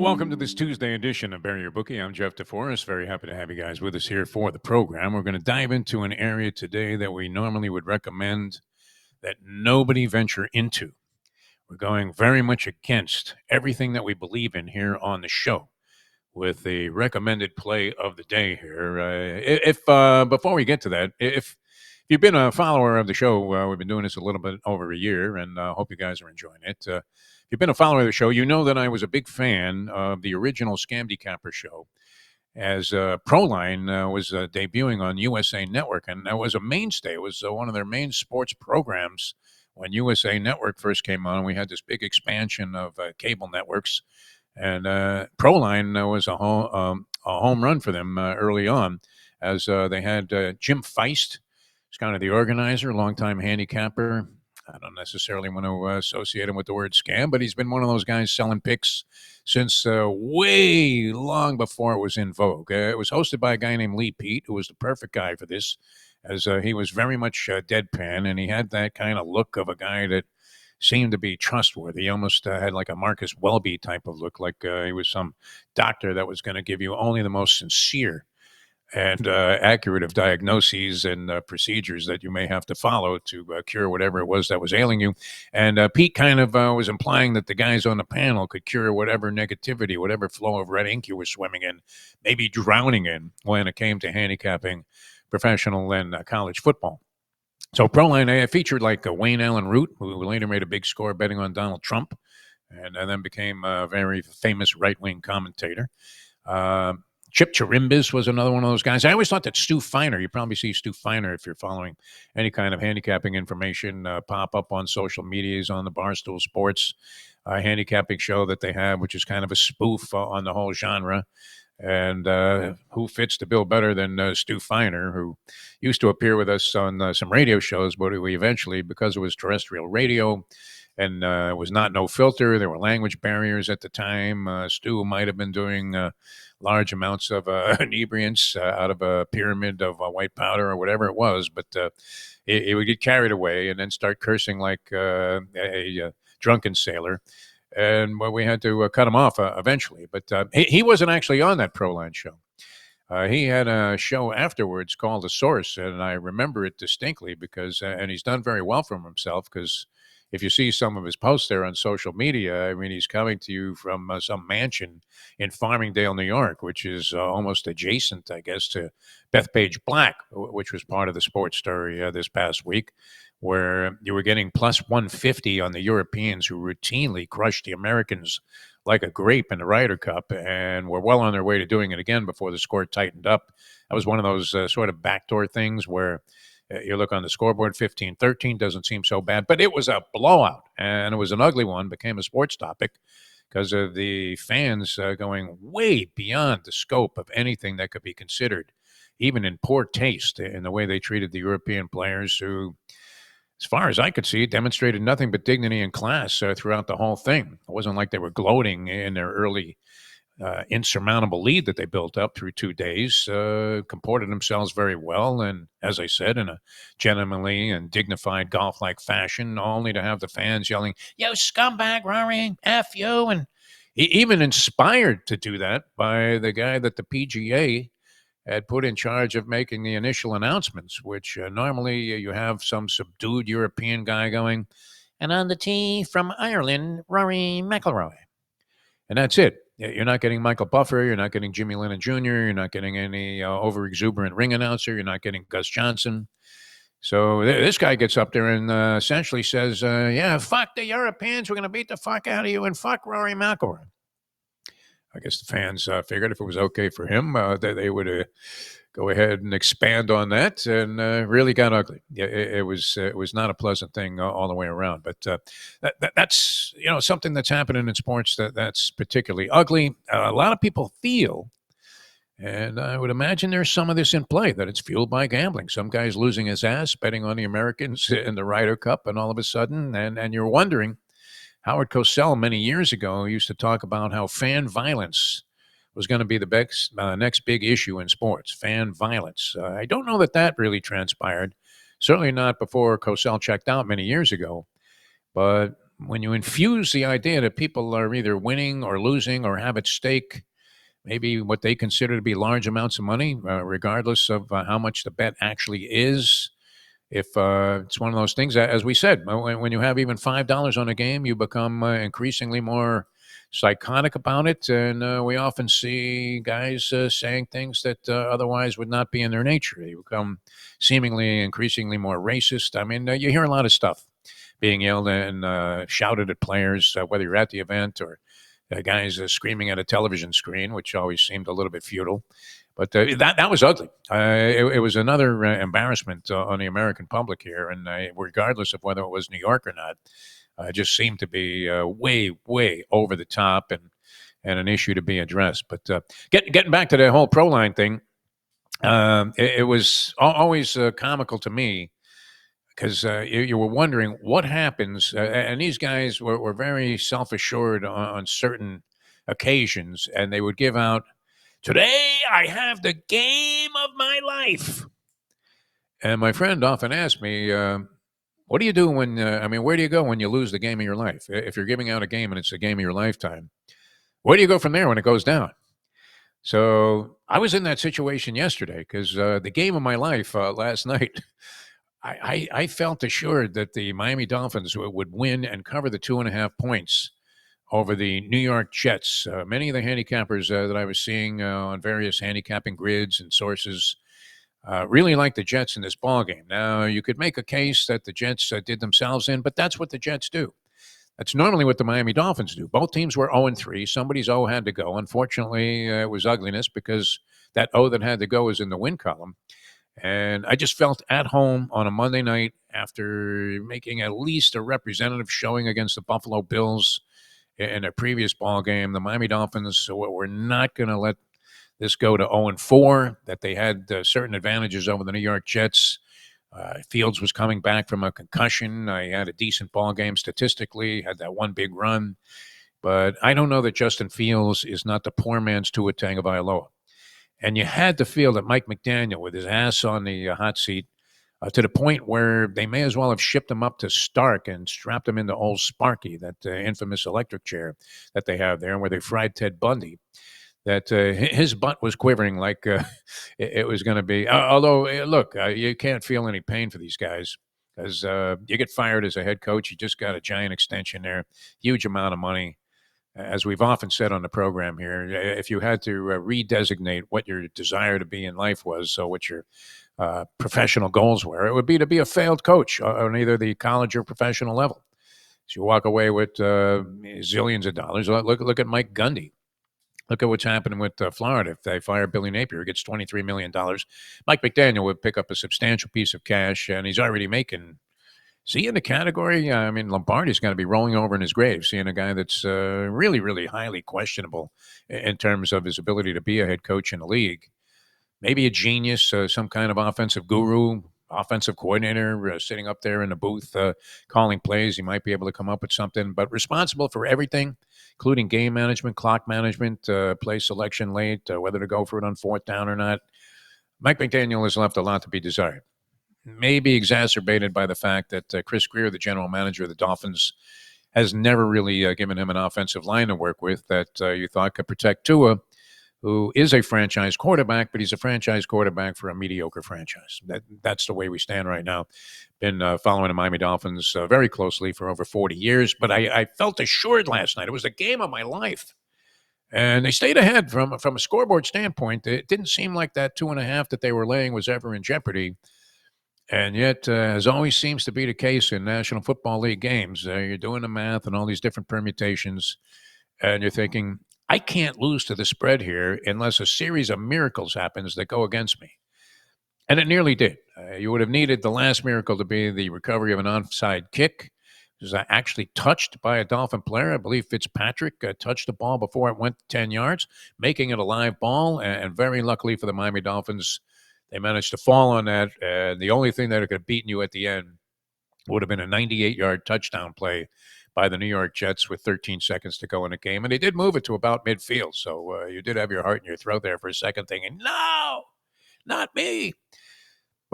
Welcome to this Tuesday edition of Bury Your Bookie. I'm Jeff DeForest. Very happy to have you guys with us here for the program. We're going to dive into an area today that we normally would recommend that nobody venture into. We're going very much against everything that we believe in here on the show with the recommended play of the day here. If Before we get to that, if you've been a follower of the show, we've been doing this a little bit over a year, and I hope you guys are enjoying it. If you've been a follower of the show, you know that I was a big fan of the original Scam Decapper show as Proline was debuting on USA Network, and that was a mainstay. It was one of their main sports programs when USA Network first came on. We had this big expansion of cable networks, and Proline was a home run for them early on, as they had Jim Feist. He's kind of the organizer, longtime handicapper. I don't necessarily want to associate him with the word scam, but he's been one of those guys selling picks since way long before it was in vogue. It was hosted by a guy named Lee Pete, who was the perfect guy for this, as he was very much deadpan, and he had that kind of look of a guy that seemed to be trustworthy. He almost had like a Marcus Welby type of look, like he was some doctor that was going to give you only the most sincere and accurate of diagnoses and procedures that you may have to follow to cure whatever it was that was ailing you. And Pete kind of was implying that the guys on the panel could cure whatever negativity, whatever flow of red ink you were swimming in, maybe drowning in when it came to handicapping professional and college football. So Proline featured like Wayne Allen Root, who later made a big score betting on Donald Trump, and then became a very famous right-wing commentator. Chip Chirimbis was another one of those guys. I always thought that Stu Feiner, you probably see Stu Feiner if you're following any kind of handicapping information, pop up on social medias on the Barstool Sports handicapping show that they have, which is kind of a spoof on the whole genre. And who fits the bill better than Stu Feiner, who used to appear with us on some radio shows, but we eventually, because it was terrestrial radio and it was not no filter, there were language barriers at the time. Stu might have been doing large amounts of inebriants out of a pyramid of white powder or whatever it was, but it would get carried away and then start cursing like a drunken sailor. And we had to cut him off eventually. But he wasn't actually on that Proline show. He had a show afterwards called The Source, and I remember it distinctly because, and he's done very well for himself, because if you see some of his posts there on social media, I mean, he's coming to you from some mansion in Farmingdale, New York, which is almost adjacent, I guess, to Bethpage Black, which was part of the sports story this past week, where you were getting plus 150 on the Europeans, who routinely crushed the Americans like a grape in the Ryder Cup, and were well on their way to doing it again before the score tightened up. That was one of those sort of backdoor things where you look on the scoreboard, 15-13 doesn't seem so bad, but it was a blowout, and it was an ugly one, became a sports topic because of the fans going way beyond the scope of anything that could be considered, even in poor taste, in the way they treated the European players who, as far as I could see, demonstrated nothing but dignity and class throughout the whole thing. It wasn't like they were gloating in their early insurmountable lead that they built up through 2 days, comported themselves very well, and as I said, in a gentlemanly and dignified golf-like fashion, only to have the fans yelling, "Yo, scumbag, Rory, F you," and even inspired to do that by the guy that the PGA had put in charge of making the initial announcements, which normally you have some subdued European guy going, "And on the tee from Ireland, Rory McIlroy." And that's it. You're not getting Michael Buffer. You're not getting Jimmy Lennon Jr. You're not getting any over-exuberant ring announcer. You're not getting Gus Johnson. So this guy gets up there and essentially says, yeah, fuck the Europeans. We're going to beat the fuck out of you, and fuck Rory McIlroy. I guess the fans figured if it was okay for him, they would go ahead and expand on that, and really got ugly. Yeah, it was not a pleasant thing all the way around. But that's something that's happening in sports that's particularly ugly. A lot of people feel, and I would imagine there's some of this in play, that it's fueled by gambling. Some guy's losing his ass betting on the Americans in the Ryder Cup, and all of a sudden, and you're wondering. Howard Cosell many years ago used to talk about how fan violence was going to be the next big issue in sports, fan violence. I don't know that really transpired, certainly not before Cosell checked out many years ago. But when you infuse the idea that people are either winning or losing or have at stake maybe what they consider to be large amounts of money, regardless of how much the bet actually is. If it's one of those things, as we said, when you have even $5 on a game, you become increasingly more psychotic about it. And we often see guys saying things that otherwise would not be in their nature. They become seemingly increasingly more racist. I mean, you hear a lot of stuff being yelled and shouted at players, whether you're at the event or guys screaming at a television screen, which always seemed a little bit futile. But that was ugly. It was another embarrassment on the American public here, and regardless of whether it was New York or not, it just seemed to be way over the top and an issue to be addressed. But getting back to the whole pro line thing, it was always comical to me because you were wondering what happens. And these guys were very self assured on certain occasions, and they would give out, "Today I have the game of my life." And my friend often asked me, "What do you do when, where do you go when you lose the game of your life? If you're giving out a game and it's the game of your lifetime, where do you go from there when it goes down?" So I was in that situation yesterday because the game of my life last night, I felt assured that the Miami Dolphins would win and cover the 2.5 points over the New York Jets. Many of the handicappers that I was seeing on various handicapping grids and sources really like the Jets in this ball game. Now, you could make a case that the Jets did themselves in, but that's what the Jets do. That's normally what the Miami Dolphins do. Both teams were 0-3. Somebody's O had to go. Unfortunately, it was ugliness because that O that had to go is in the win column. And I just felt at home on a Monday night after making at least a representative showing against the Buffalo Bills in a previous ball game. The Miami Dolphins were not going to let this go to 0-4, that they had certain advantages over the New York Jets. Fields was coming back from a concussion. He had a decent ball game statistically, had that one big run. But I don't know that Justin Fields is not the poor man's Tua Tagovailoa. And you had to feel that Mike McDaniel, with his ass on the hot seat, to the point where they may as well have shipped him up to Stark and strapped him into old Sparky, that infamous electric chair that they have there, where they fried Ted Bundy, that his butt was quivering like it was going to be. Although, look, you can't feel any pain for these guys because you get fired as a head coach. You just got a giant extension there, huge amount of money. As we've often said on the program here, if you had to redesignate what your desire to be in life was, so what your professional goals were, it would be to be a failed coach on either the college or professional level. So you walk away with zillions of dollars. Look at Mike Gundy. Look at what's happening with Florida. If they fire Billy Napier, he gets $23 million. Mike McDaniel would pick up a substantial piece of cash, and he's already making. See, in the category, I mean, Lombardi's going to be rolling over in his grave, seeing a guy that's really, really highly questionable in terms of his ability to be a head coach in the league. Maybe a genius, some kind of offensive guru, offensive coordinator sitting up there in the booth calling plays. He might be able to come up with something, but responsible for everything, including game management, clock management, play selection late, whether to go for it on fourth down or not. Mike McDaniel has left a lot to be desired. Maybe exacerbated by the fact that Chris Greer, the general manager of the Dolphins, has never really given him an offensive line to work with that you thought could protect Tua, who is a franchise quarterback, but he's a franchise quarterback for a mediocre franchise. That's the way we stand right now. Been following the Miami Dolphins very closely for over 40 years, but I felt assured last night. It was the game of my life. And they stayed ahead from a scoreboard standpoint. It didn't seem like that 2.5 that they were laying was ever in jeopardy. And yet, as always seems to be the case in National Football League games, you're doing the math and all these different permutations, and you're thinking, I can't lose to the spread here unless a series of miracles happens that go against me. And it nearly did. You would have needed the last miracle to be the recovery of an onside kick. It was actually touched by a Dolphin player. I believe Fitzpatrick touched the ball before it went 10 yards, making it a live ball. And very luckily for the Miami Dolphins, they managed to fall on that. The only thing that could have beaten you at the end would have been a 98-yard touchdown play by the New York Jets with 13 seconds to go in the game. And they did move it to about midfield. So you did have your heart in your throat there for a second thinking, no, not me.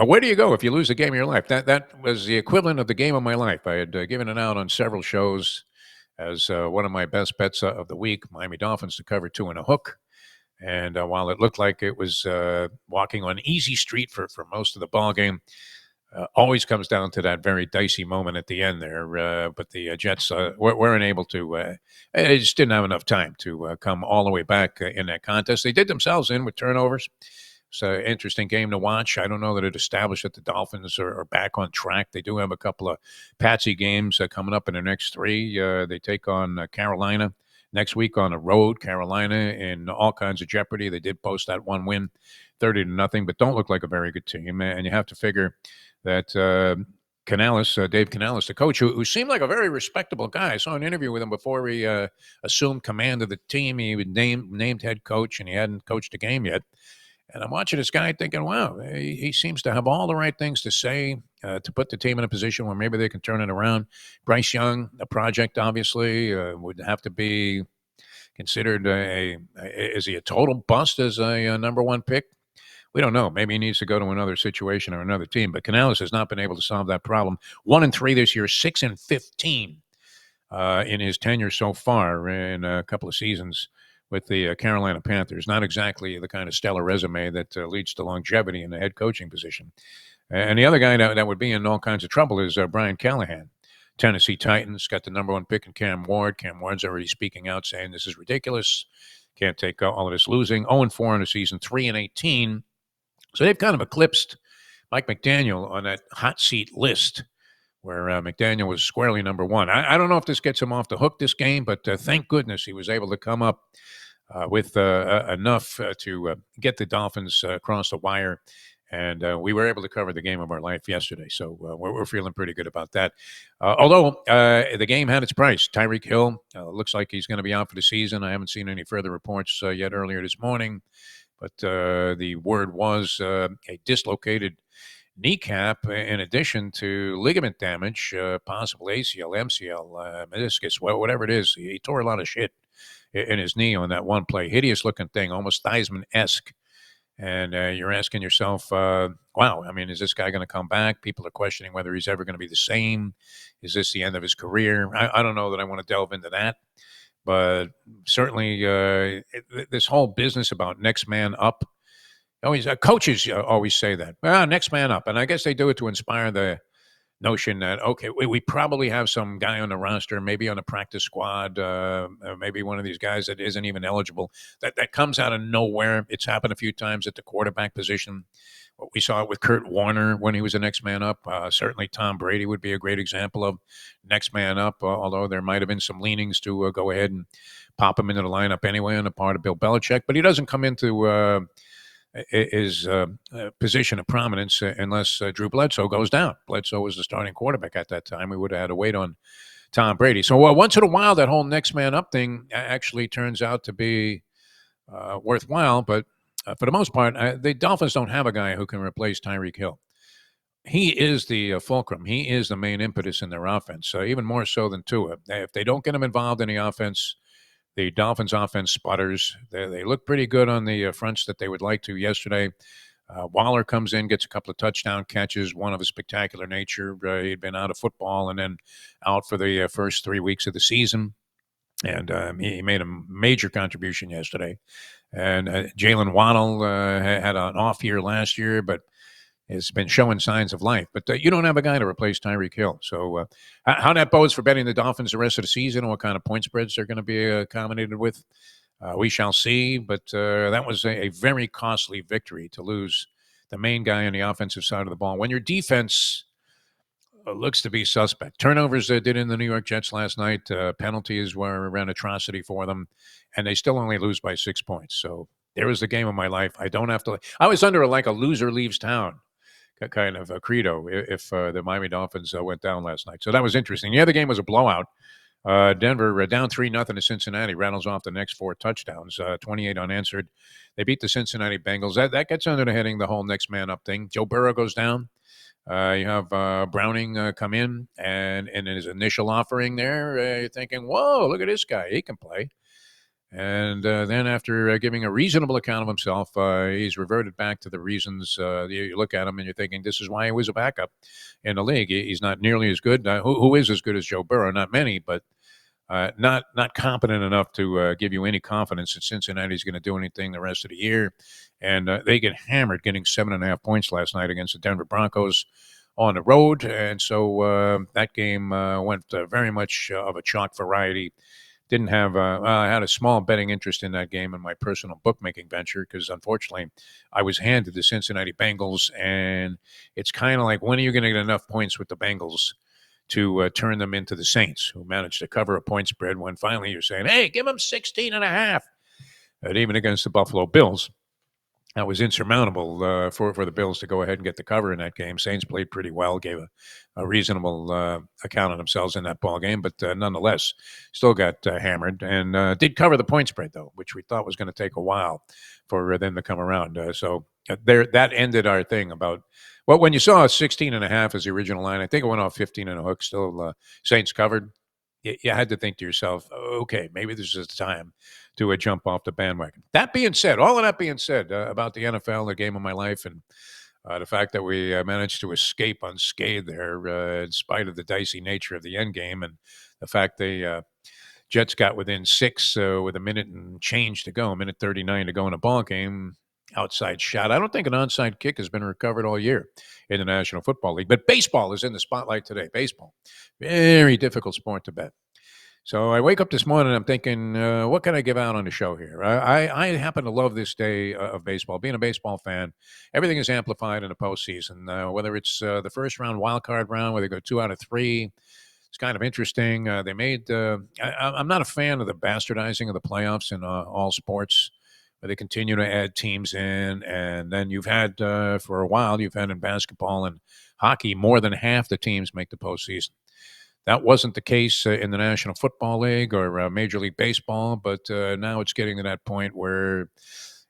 But where do you go if you lose the game of your life? That was the equivalent of the game of my life. I had given it out on several shows as one of my best bets of the week. Miami Dolphins to cover 2.5. And while it looked like it was walking on easy street for most of the ball game, always comes down to that very dicey moment at the end there. But the Jets weren't able to. They just didn't have enough time to come all the way back in that contest. They did themselves in with turnovers. It's an interesting game to watch. I don't know that it established that the Dolphins are back on track. They do have a couple of patsy games coming up in the next three. They take on Carolina next week on the road. Carolina in all kinds of jeopardy. They did post that one win, 30-0, but don't look like a very good team. And you have to figure that Canales, Dave Canales, the coach, who seemed like a very respectable guy. I saw an interview with him before he assumed command of the team. He was named head coach, and he hadn't coached a game yet. And I'm watching this guy thinking, wow, he seems to have all the right things to say to put the team in a position where maybe they can turn it around. Bryce Young, a project, obviously, would have to be considered is he a total bust as a number one pick? We don't know. Maybe he needs to go to another situation or another team. But Canales has not been able to solve that problem. 1-3 this year, 6-15 in his tenure so far in a couple of seasons with the Carolina Panthers. Not exactly the kind of stellar resume that leads to longevity in the head coaching position. And the other guy that would be in all kinds of trouble is Brian Callahan. Tennessee Titans got the number one pick in Cam Ward. Cam Ward's already speaking out saying this is ridiculous. Can't take all of this losing. 0-4 in the season, 3-18. So they've kind of eclipsed Mike McDaniel on that hot seat list where McDaniel was squarely number one. I don't know if this gets him off the hook this game, but thank goodness he was able to come up with enough to get the Dolphins across the wire. And we were able to cover the game of our life yesterday. So we're feeling pretty good about that. Although the game had its price. Tyreek Hill looks like he's going to be out for the season. I haven't seen any further reports yet earlier this morning. But the word was a dislocated kneecap in addition to ligament damage, possible ACL, MCL, meniscus, whatever it is. He tore a lot of shit in his knee on that one play. Hideous-looking thing, almost Theismann-esque. And you're asking yourself, wow, I mean, is this guy going to come back? People are questioning whether he's ever going to be the same. Is this the end of his career? I don't know that I want to delve into that. But certainly this whole business about next man up, always coaches always say that, next man up. And I guess they do it to inspire the notion that, okay, we probably have some guy on the roster, maybe on the practice squad, maybe one of these guys that isn't even eligible, that comes out of nowhere. It's happened a few times at the quarterback position. We saw it with Kurt Warner when he was the next man up. Certainly Tom Brady would be a great example of next man up, although there might have been some leanings to go ahead and pop him into the lineup anyway on the part of Bill Belichick. But he doesn't come into his position of prominence unless Drew Bledsoe goes down. Bledsoe was the starting quarterback at that time. We would have had to wait on Tom Brady. So once in a while, that whole next man up thing actually turns out to be worthwhile, but for the most part, the Dolphins don't have a guy who can replace Tyreek Hill. He is the fulcrum. He is the main impetus in their offense, even more so than Tua. If they don't get him involved in the offense, the Dolphins' offense sputters. They look pretty good on the fronts that they would like to yesterday. Waller comes in, gets a couple of touchdown catches, one of a spectacular nature. He'd been out of football and then out for the first 3 weeks of the season. And he made a major contribution yesterday. And Jalen Waddle had an off year last year, but has been showing signs of life. But you don't have a guy to replace Tyreek Hill. So how that bodes for betting the Dolphins the rest of the season, what kind of point spreads they're going to be accommodated with, we shall see. But that was a very costly victory to lose the main guy on the offensive side of the ball. When your defense looks to be suspect. Turnovers did in the New York Jets last night. Penalties were an atrocity for them, and they still only lose by 6 points. So there was the game of my life. I don't have to. I was under a loser leaves town kind of a credo if the Miami Dolphins went down last night. So that was interesting. The other game was a blowout. Denver down 3-0 to Cincinnati, rattles off the next 4 touchdowns, 28 unanswered. They beat the Cincinnati Bengals. That gets under the heading the whole next man up thing. Joe Burrow goes down. You have Browning come in, and in his initial offering there, you're thinking, whoa, look at this guy. He can play. And then after giving a reasonable account of himself, he's reverted back to the reasons. You look at him and you're thinking, this is why he was a backup in the league. He's not nearly as good. Who is as good as Joe Burrow? Not many, but not competent enough to give you any confidence that Cincinnati's going to do anything the rest of the year. And they get hammered, getting 7.5 points last night against the Denver Broncos on the road. And so that game went very much of a chalk variety. Didn't have I had a small betting interest in that game in my personal bookmaking venture because unfortunately I was handed the Cincinnati Bengals, and it's kind of like, when are you going to get enough points with the Bengals to turn them into the Saints, who managed to cover a point spread when finally you're saying, hey, give them 16 and a half. And even against the Buffalo Bills, that was insurmountable for the Bills to go ahead and get the cover in that game. Saints played pretty well, gave a reasonable account of themselves in that ball game, but nonetheless, still got hammered and did cover the point spread, though, which we thought was going to take a while for them to come around. So there, that ended our thing about, well, when you saw 16 and a half as the original line, I think it went off 15 and a hook, still Saints covered. You had to think to yourself, okay, maybe this is the time to jump off the bandwagon. That being said, all of that being said about the NFL, the game of my life, and the fact that we managed to escape unscathed there in spite of the dicey nature of the end game, and the fact the Jets got within 6 with a minute and change to go, a minute 39 to go in a ball game. Outside shot. I don't think an onside kick has been recovered all year in the National Football League, but baseball is in the spotlight today. Baseball, very difficult sport to bet. So I wake up this morning and I'm thinking, what can I give out on the show here? I happen to love this day of baseball. Being a baseball fan, everything is amplified in the postseason, whether it's the first round wild card round where they go 2 out of 3. It's kind of interesting. They made. I'm not a fan of the bastardizing of the playoffs in all sports, where they continue to add teams in, and then you've had for a while, you've had in basketball and hockey, more than half the teams make the postseason. That wasn't the case in the National Football League or Major League Baseball, but now it's getting to that point where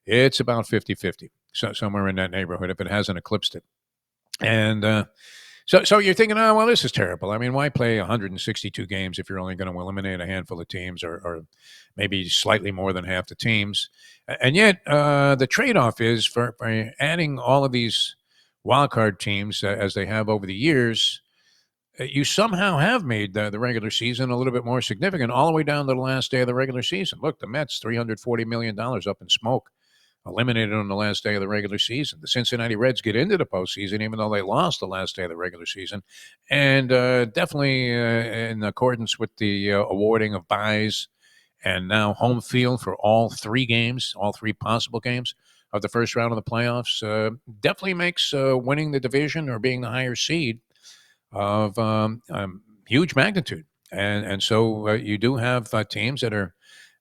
it's about 50-50, so somewhere in that neighborhood, if it hasn't eclipsed it. And so you're thinking, oh, well, this is terrible. I mean, why play 162 games if you're only going to eliminate a handful of teams or maybe slightly more than half the teams? And yet the trade-off is for adding all of these wildcard teams as they have over the years, you somehow have made the regular season a little bit more significant all the way down to the last day of the regular season. Look, the Mets, $340 million up in smoke, eliminated on the last day of the regular season. The Cincinnati Reds get into the postseason, even though they lost the last day of the regular season. And definitely in accordance with the awarding of buys and now home field for all 3 games, all 3 possible games of the first round of the playoffs, definitely makes winning the division or being the higher seed of huge magnitude. And so you do have teams that are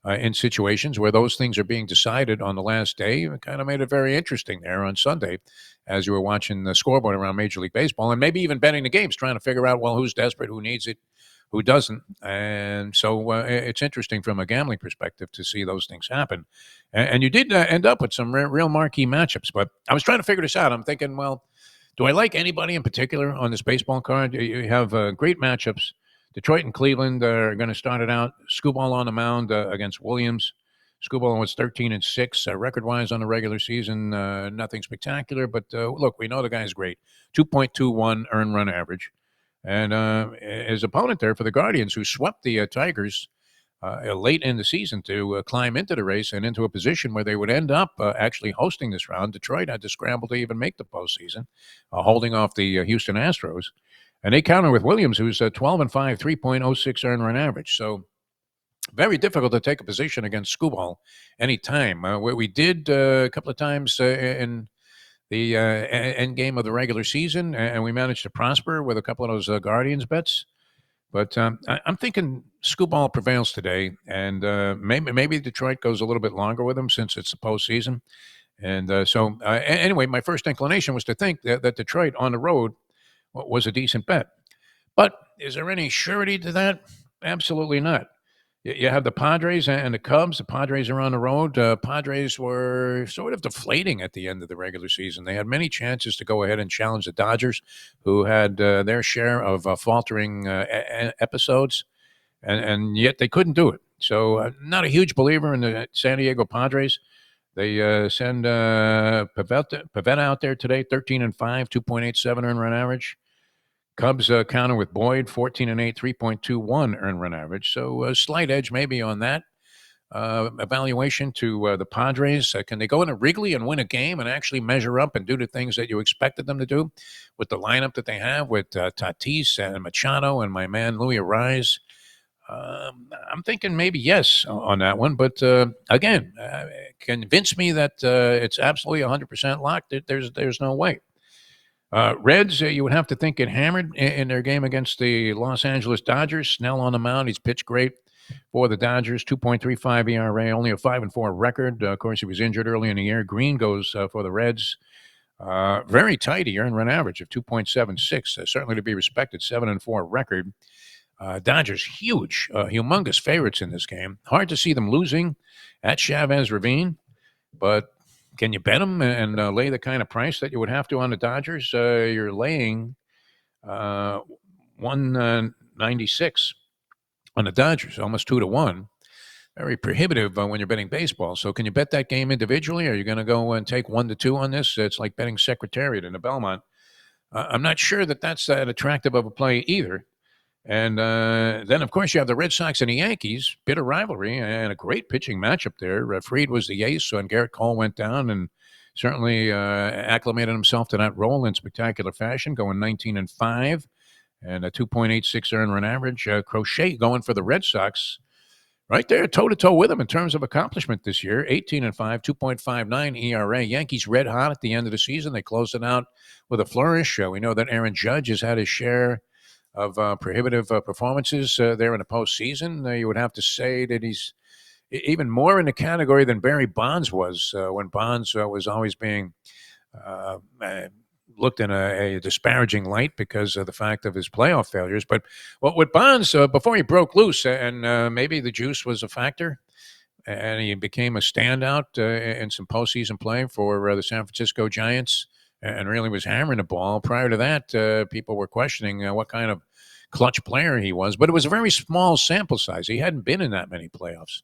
in situations where those things are being decided on the last day. It kind of made it very interesting there on Sunday as you were watching the scoreboard around Major League Baseball and maybe even betting the games, trying to figure out, well, who's desperate, who needs it, who doesn't. And so it's interesting from a gambling perspective to see those things happen. And you did end up with some real marquee matchups. But I was trying to figure this out. I'm thinking, well, do I like anybody in particular on this baseball card? You have great matchups. Detroit and Cleveland are going to start it out. Skubal on the mound against Williams. Skubal was 13-6 record-wise on the regular season. Nothing spectacular, but look, we know the guy's great. 2.21 earned run average. And his opponent there for the Guardians, who swept the Tigers late in the season to climb into the race and into a position where they would end up actually hosting this round. Detroit had to scramble to even make the postseason, holding off the Houston Astros. And they counter with Williams, who's 12-5, 3.06 earned run average. So very difficult to take a position against Skubal anytime. We did a couple of times in the end game of the regular season, and we managed to prosper with a couple of those Guardians bets. But I'm thinking Skubal prevails today, and maybe Detroit goes a little bit longer with him since it's the postseason. And anyway, my first inclination was to think that Detroit on the road was a decent bet. But is there any surety to that? Absolutely not. You have the Padres and the Cubs. The Padres are on the road. Padres were sort of deflating at the end of the regular season. They had many chances to go ahead and challenge the Dodgers, who had their share of faltering episodes, and yet they couldn't do it. So not a huge believer in the San Diego Padres. They send Pavetta out there today, 13-5, 2.87 earned run average. Cubs counter with Boyd, 14-8, 3.21 earned run average. So a slight edge maybe on that evaluation to the Padres. Can they go into Wrigley and win a game and actually measure up and do the things that you expected them to do with the lineup that they have with Tatis and Machado and my man Louis Arise? I'm thinking maybe yes on that one, but again, convince me that it's absolutely 100% locked. There's no way. Reds, you would have to think get hammered in their game against the Los Angeles Dodgers. Snell on the mound, he's pitched great for the Dodgers, 2.35 ERA, only a 5-4 record. Of course, he was injured early in the year. Green goes for the Reds. Very tight earned run average of 2.76, certainly to be respected. 7-4 record. Dodgers, huge, humongous favorites in this game. Hard to see them losing at Chavez Ravine, but can you bet them and lay the kind of price that you would have to on the Dodgers? You're laying 196 on the Dodgers, almost 2-1. Very prohibitive when you're betting baseball. So can you bet that game individually? Or are you going to go and take 1-2 on this? It's like betting Secretariat in the Belmont. I'm not sure that that's that attractive of a play either. And then, of course, you have the Red Sox and the Yankees, bitter rivalry, and a great pitching matchup there. Fried was the ace when Garrett Cole went down, and certainly acclimated himself to that role in spectacular fashion, going 19-5 and a 2.86 earned run average. Crochet going for the Red Sox, right there, toe-to-toe with them in terms of accomplishment this year, 18-5, 2.59 ERA. Yankees red hot at the end of the season. They closed it out with a flourish. We know that Aaron Judge has had his share of prohibitive performances there in the postseason. You would have to say that he's even more in the category than Barry Bonds was when Bonds was always being looked in a disparaging light because of the fact of his playoff failures. But with Bonds, before he broke loose, and maybe the juice was a factor, and he became a standout in some postseason play for the San Francisco Giants, and really was hammering the ball. Prior to that, people were questioning what kind of clutch player he was, but it was a very small sample size. He hadn't been in that many playoffs.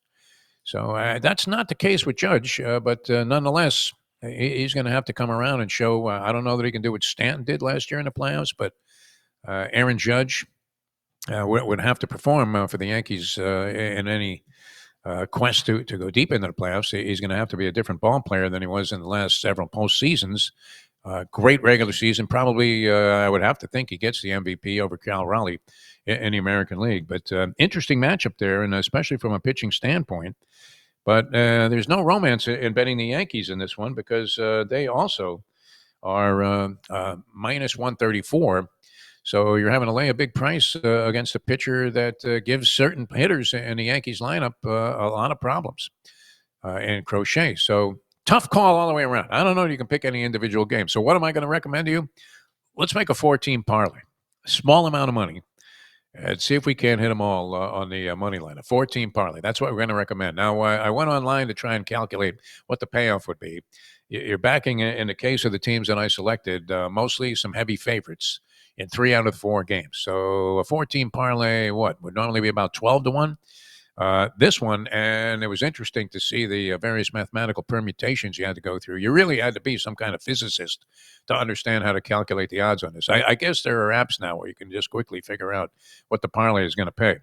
So that's not the case with Judge, but nonetheless, he's going to have to come around and show. I don't know that he can do what Stanton did last year in the playoffs, but Aaron Judge would have to perform for the Yankees in any quest to go deep into the playoffs. He's going to have to be a different ball player than he was in the last several postseasons. Great regular season. Probably, I would have to think he gets the MVP over Cal Raleigh in the American League. But interesting matchup there, and especially from a pitching standpoint. But there's no romance in betting the Yankees in this one because they also are minus 134. So you're having to lay a big price against a pitcher that gives certain hitters in the Yankees lineup a lot of problems in Crochet. So tough call all the way around. I don't know if you can pick any individual game. So what am I going to recommend to you? Let's make a 4-team parlay. A small amount of money. And see if we can't hit them all on the money line. A 4-team parlay. That's what we're going to recommend. Now, I went online to try and calculate what the payoff would be. You're backing, in the case of the teams that I selected, mostly some heavy favorites in 3 out of the 4 games. So a 4-team parlay, would normally be about 12-1. This one, and it was interesting to see the various mathematical permutations you had to go through. You really had to be some kind of physicist to understand how to calculate the odds on this. I guess there are apps now where you can just quickly figure out what the parlay is going to pay.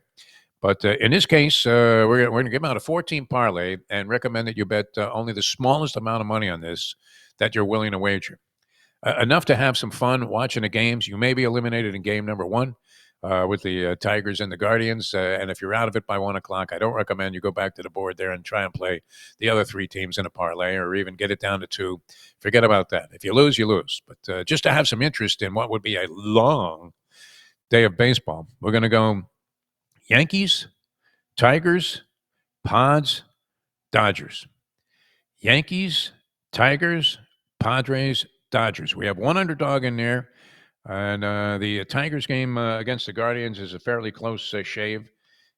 But in this case, we're going to give out a 4-team parlay and recommend that you bet only the smallest amount of money on this that you're willing to wager. Enough to have some fun watching the games. You may be eliminated in game number 1. With the Tigers and the Guardians. And if you're out of it by 1 o'clock, I don't recommend you go back to the board there and try and play the other 3 teams in a parlay or even get it down to 2. Forget about that. If you lose, you lose. But just to have some interest in what would be a long day of baseball, we're going to go Yankees, Tigers, Pods, Dodgers. Yankees, Tigers, Padres, Dodgers. We have one underdog in there. And the Tigers game against the Guardians is a fairly close shave.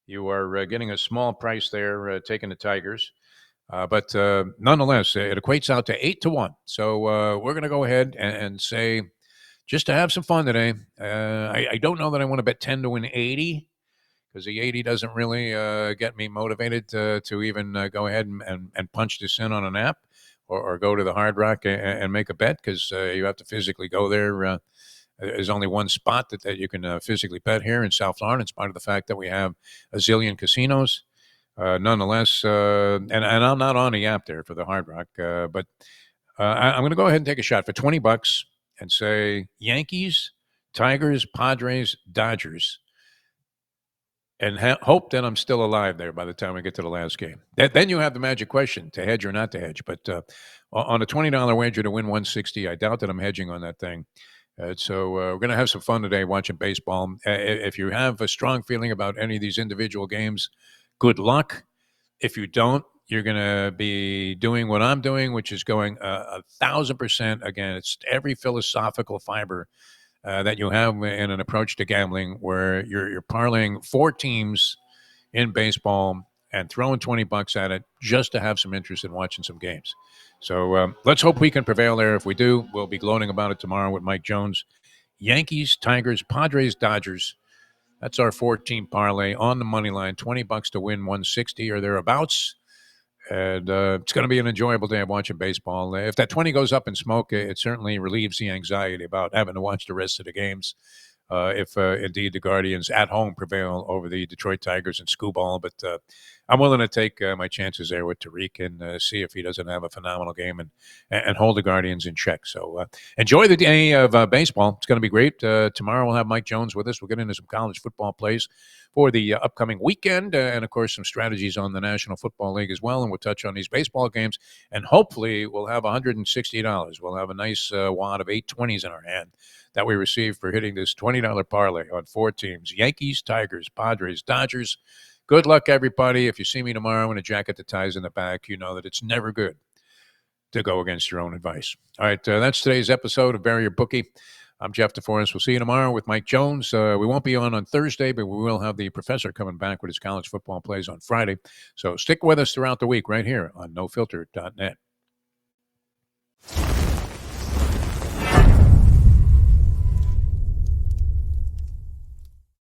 You are getting a small price there, taking the Tigers. But nonetheless, it equates out to 8-1. So we're going to go ahead and say, just to have some fun today, I don't know that I want to bet 10 to win 80 because the 80 doesn't really get me motivated to even go ahead and punch this in on an app or go to the Hard Rock and make a bet because you have to physically go there. There's only one spot that you can physically bet here in South Florida, in spite of the fact that we have a zillion casinos. Nonetheless, and I'm not on the app there for the Hard Rock, but I'm going to go ahead and take a shot for $20 and say Yankees, Tigers, Padres, Dodgers, and hope that I'm still alive there by the time we get to the last game. Then you have the magic question: to hedge or not to hedge. But on a $20 wager to win 160, I doubt that I'm hedging on that thing. So we're going to have some fun today watching baseball. If you have a strong feeling about any of these individual games, good luck. If you don't, you're going to be doing what I'm doing, which is going 1,000%. Again, it's every philosophical fiber that you have in an approach to gambling where you're parlaying 4 teams in baseball and throwing $20 at it just to have some interest in watching some games. So let's hope we can prevail there. If we do, we'll be gloating about it tomorrow with Mike Jones. Yankees, Tigers, Padres, Dodgers. That's our 4-team parlay on the money line. $20 to win 160 or thereabouts. And it's going to be an enjoyable day of watching baseball. If that 20 goes up in smoke, it certainly relieves the anxiety about having to watch the rest of the games. If indeed the Guardians at home prevail over the Detroit Tigers in skoo-ball. But I'm willing to take my chances there with Tyreek and see if he doesn't have a phenomenal game and hold the Guardians in check. So enjoy the day of baseball. It's going to be great. Tomorrow we'll have Mike Jones with us. We'll get into some college football plays for the upcoming weekend and, of course, some strategies on the National Football League as well. And we'll touch on these baseball games. And hopefully we'll have $160. We'll have a nice wad of 820s in our hand that we received for hitting this $20 parlay on 4 teams: Yankees, Tigers, Padres, Dodgers. Good luck, everybody. If you see me tomorrow in a jacket that ties in the back, you know that it's never good to go against your own advice. All right, that's today's episode of Bury Your Bookie. I'm Jeff DeForest. We'll see you tomorrow with Mike Jones. We won't be on Thursday, but we will have the professor coming back with his college football plays on Friday. So stick with us throughout the week right here on NoFilter.net.